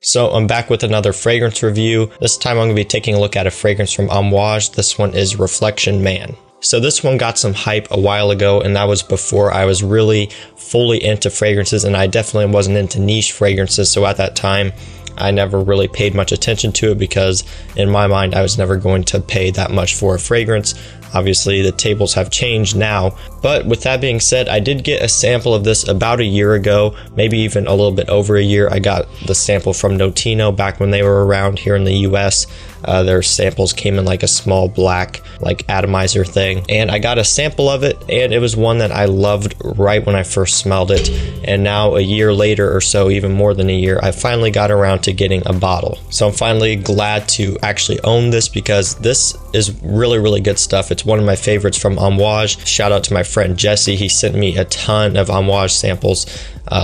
So I'm back with another fragrance review. This time I'm going to be taking a look at a fragrance from Amouage. This one is Reflection Man. So this one got some hype a while ago, and that was before I was really fully into fragrances, and I definitely wasn't into niche fragrances. So at that time, I never really paid much attention to it because in my mind, I was never going to pay that much for a fragrance. Obviously, the tables have changed now. But with that being said, I did get a sample of this about a year ago, maybe even a little bit over a year. I got the sample from Notino back when they were around here in the US. Their samples came in like a small black, like atomizer thing. And I got a sample of it, and it was one that I loved right when I first smelled it. And now a year later or so, even more than a year, I finally got around to getting a bottle. So I'm finally glad to actually own this because this is really, really good stuff. It's one of my favorites from Amouage. Shout out to my friend Jesse. He sent me a ton of Amouage samples,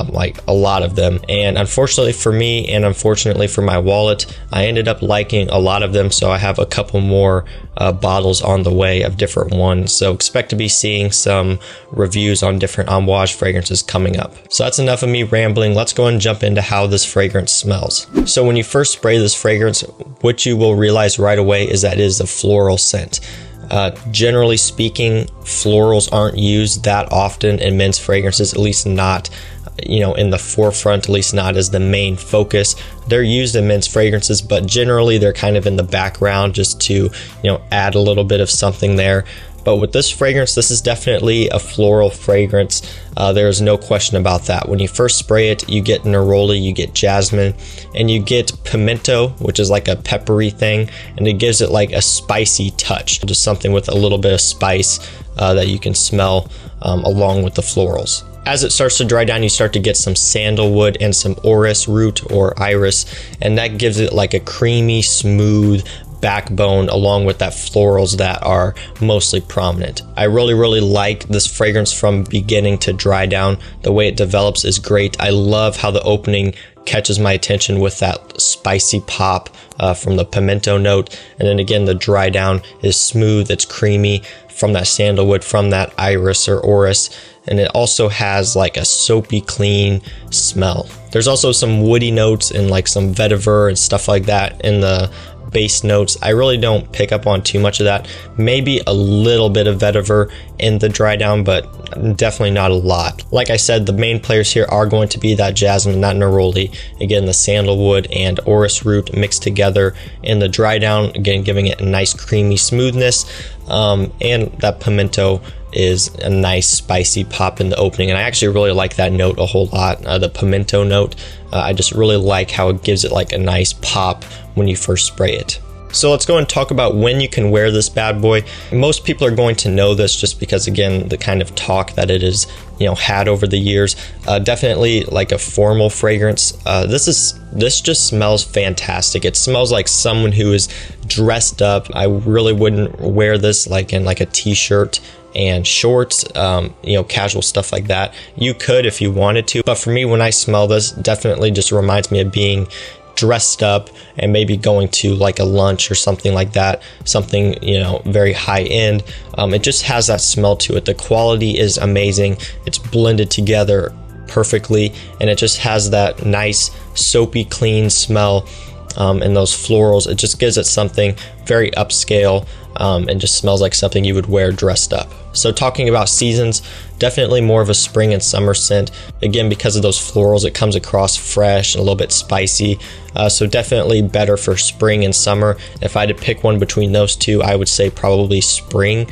like a lot of them. And unfortunately for me, and unfortunately for my wallet, I ended up liking a lot of them. So I have a couple more bottles on the way of different ones. So expect to be seeing some reviews on different Amouage fragrances coming up. So that's enough of me rambling. Let's go and jump into how this fragrance smells. So when you first spray this fragrance, what you will realize right away is that it is a floral scent. Generally speaking, florals aren't used that often in men's fragrances, at least not, in the forefront, at least not as the main focus. They're used in men's fragrances, but generally they're kind of in the background just to, add a little bit of something there. But with this fragrance, this is definitely a floral fragrance. There's no question about that. When you first spray it, you get neroli, you get jasmine, and you get pimento, which is like a peppery thing, and it gives it like a spicy touch, just something with a little bit of spice that you can smell along with the florals. As it starts to dry down, you start to get some sandalwood and some orris root or iris, and that gives it like a creamy, smooth backbone along with that florals that are mostly prominent. I really like this fragrance from beginning to dry down. The way it develops is great. I love how the opening catches my attention with that spicy pop from the pimento note, and then again the dry down is smooth, it's creamy from that sandalwood, from that iris or orris, and it also has like a soapy clean smell. There's also some woody notes and like some vetiver and stuff like that in the base notes. I really don't pick up on too much of that. Maybe a little bit of vetiver in the dry down, but definitely not a lot. Like I said, the main players here are going to be that jasmine, that neroli, again the sandalwood and orris root mixed together in the dry down, again giving it a nice creamy smoothness, and that pimento is a nice spicy pop in the opening, and I actually really like that note a whole lot, the pimento note. I just really like how it gives it like a nice pop when you first spray it. So let's go and talk about when you can wear this bad boy. Most people are going to know this just because, again, the kind of talk that it is, had over the years. Definitely like a formal fragrance. This just smells fantastic. It smells like someone who is dressed up. I really wouldn't wear this like in like a t-shirt and shorts, casual stuff like that. You could if you wanted to, but for me, when I smell this, definitely just reminds me of being dressed up and maybe going to like a lunch or something like that, something very high end. It just has that smell to it. The quality is amazing. It's blended together perfectly, and it just has that nice soapy clean smell, and those florals. It just gives it something very upscale, and just smells like something you would wear dressed up. So talking about seasons, definitely more of a spring and summer scent. Again, because of those florals, it comes across fresh and a little bit spicy. So definitely better for spring and summer. If I had to pick one between those two, I would say probably spring,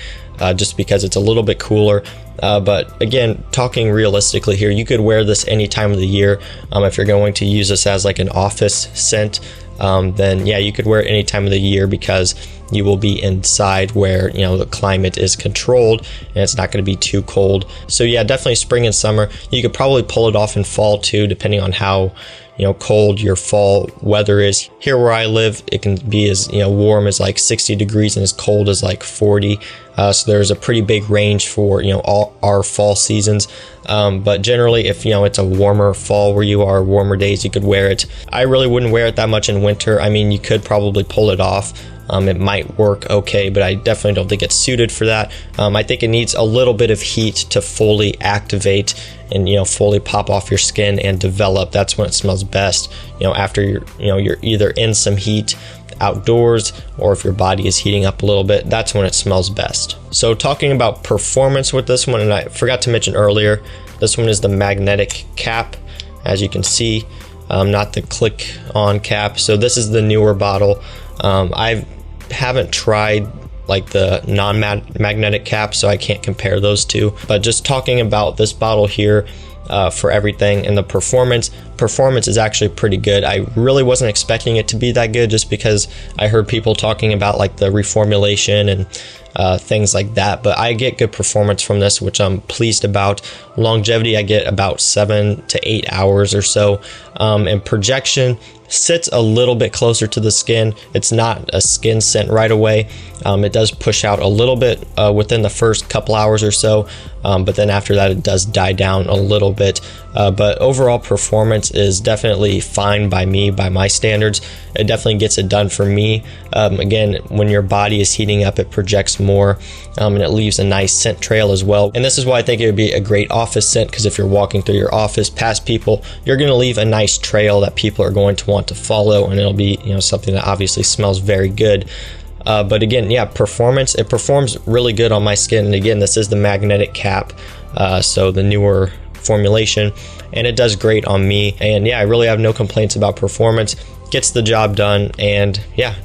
just because it's a little bit cooler. But again, talking realistically here, you could wear this any time of the year. If you're going to use this as like an office scent, then yeah, you could wear it any time of the year because you will be inside where the climate is controlled and it's not going to be too cold. So yeah, definitely spring and summer. You could probably pull it off in fall too, depending on how cold your fall weather is. Here where I live, it can be as warm as like 60 degrees and as cold as like 40. So there's a pretty big range for all our fall seasons. But generally, if it's a warmer fall where you are, warmer days, you could wear it. I really wouldn't wear it that much in winter. I mean, you could probably pull it off. It might work okay, but I definitely don't think it's suited for that. I think it needs a little bit of heat to fully activate and fully pop off your skin and develop. That's when it smells best, after you're either in some heat outdoors, or if your body is heating up a little bit, that's when it smells best. So talking about performance with this one, and I forgot to mention earlier, this one is the magnetic cap, as you can see, not the click on cap. So this is the newer bottle. I haven't tried like the non-magnetic cap, so I can't compare those two, but just talking about this bottle here, for everything, and the performance is actually pretty good. I really wasn't expecting it to be that good, just because I heard people talking about like the reformulation and things like that, but I get good performance from this, which I'm pleased about. Longevity, I get about 7 to 8 hours or so, and projection sits a little bit closer to the skin. It's not a skin scent right away. It does push out a little bit within the first couple hours or so, but then after that it does die down a little bit. But overall performance is definitely fine by me, by my standards. It definitely gets it done for me. Again, when your body is heating up, it projects more, and it leaves a nice scent trail as well. And this is why I think it would be a great office scent, because if you're walking through your office past people, you're going to leave a nice trail that people are going to want to follow, and it'll be something that obviously smells very good. But again, yeah, it performs really good on my skin. And again, this is the magnetic cap, so the newer formulation, and it does great on me. And yeah, I really have no complaints about performance. Gets the job done, and yeah,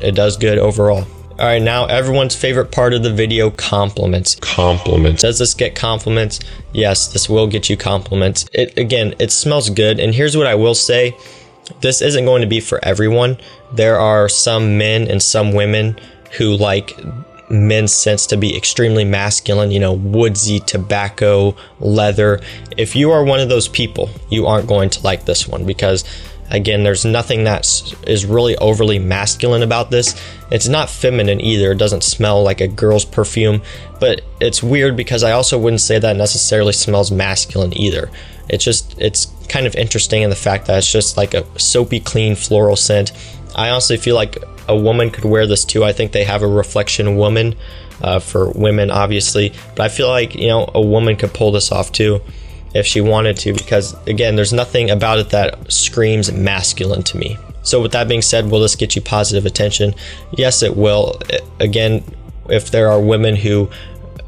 it does good overall. All right, now everyone's favorite part of the video, compliments. Does this get compliments? Yes, this will get you compliments. It smells good, and here's what I will say. This isn't going to be for everyone. There are some men and some women who like men's scents to be extremely masculine, woodsy, tobacco, leather. If you are one of those people, you aren't going to like this one, because again, there's nothing that is really overly masculine about this. It's not feminine either. It doesn't smell like a girl's perfume, but it's weird because I also wouldn't say that necessarily smells masculine either. It's kind of interesting in the fact that it's just like a soapy, clean floral scent. I honestly feel like a woman could wear this too. I think they have a reflection woman for women, obviously, but I feel like a woman could pull this off too if she wanted to, because again, there's nothing about it that screams masculine to me. So with that being said, will this get you positive attention? Yes, it will. Again, if there are women who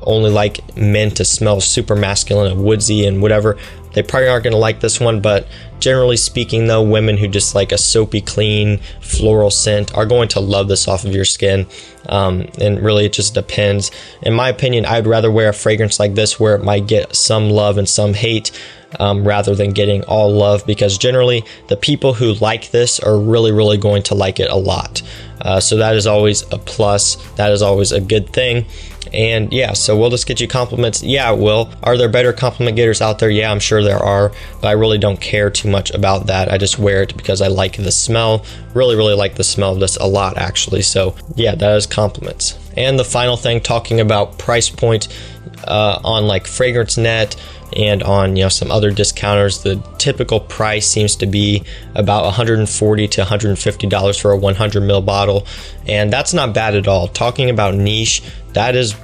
only like men to smell super masculine and woodsy and whatever, they probably aren't going to like this one. But generally speaking though, women who just like a soapy, clean floral scent are going to love this off of your skin. And really, it just depends. In my opinion, I'd rather wear a fragrance like this where it might get some love and some hate, rather than getting all love, because generally the people who like this are really going to like it a lot. So that is always a plus. That is always a good thing. And yeah, so will this get you compliments? Yeah, it will. Are there better compliment getters out there? Yeah, I'm sure there are, but I really don't care too much about that. I just wear it because I like the smell. Really like the smell of this a lot, actually. So yeah, that is compliments. And the final thing, talking about price point, on like Fragrance Net and on some other discounters, the typical price seems to be about $140 to $150 for a 100 ml bottle, and that's not bad at all. Talking about niche, that is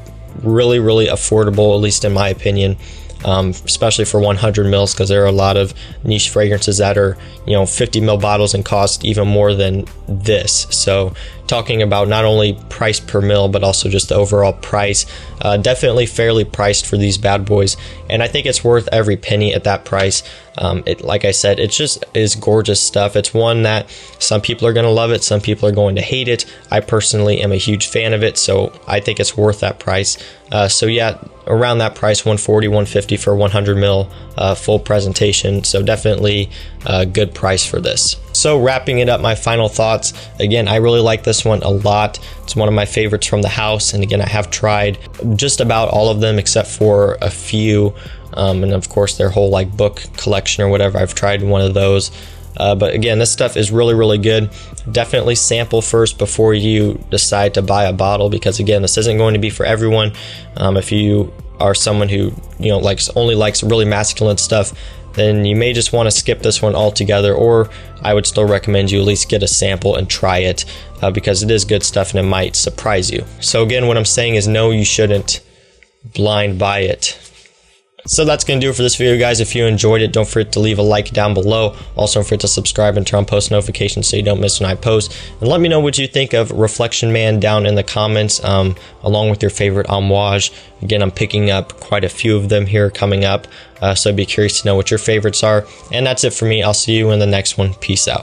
really affordable, at least in my opinion, especially for 100 mils, because there are a lot of niche fragrances that are 50 ml bottles and cost even more than this. So talking about not only price per mil, but also just the overall price, definitely fairly priced for these bad boys, and I think it's worth every penny at that price. Like I said, it just is gorgeous stuff. It's one that some people are going to love it, some people are going to hate it. I personally am a huge fan of it, so I think it's worth that price. So yeah, around that price, $140, $150 for 100 mil full presentation. So definitely a good price for this. So wrapping it up, my final thoughts. Again, I really like this one a lot. It's one of my favorites from the house. And again, I have tried just about all of them except for a few. And of course, their whole like book collection or whatever. I've tried one of those. But again, this stuff is really good. Definitely sample first before you decide to buy a bottle, because again, this isn't going to be for everyone. If you are someone who only likes really masculine stuff, then you may just want to skip this one altogether, or I would still recommend you at least get a sample and try it, because it is good stuff and it might surprise you. So again, what I'm saying is no, you shouldn't blind buy it. So that's going to do it for this video, guys. If you enjoyed it, don't forget to leave a like down below. Also, don't forget to subscribe and turn on post notifications so you don't miss when I post. And let me know what you think of Reflection Man down in the comments, along with your favorite Amouage. Again, I'm picking up quite a few of them here coming up, so I'd be curious to know what your favorites are. And that's it for me. I'll see you in the next one. Peace out.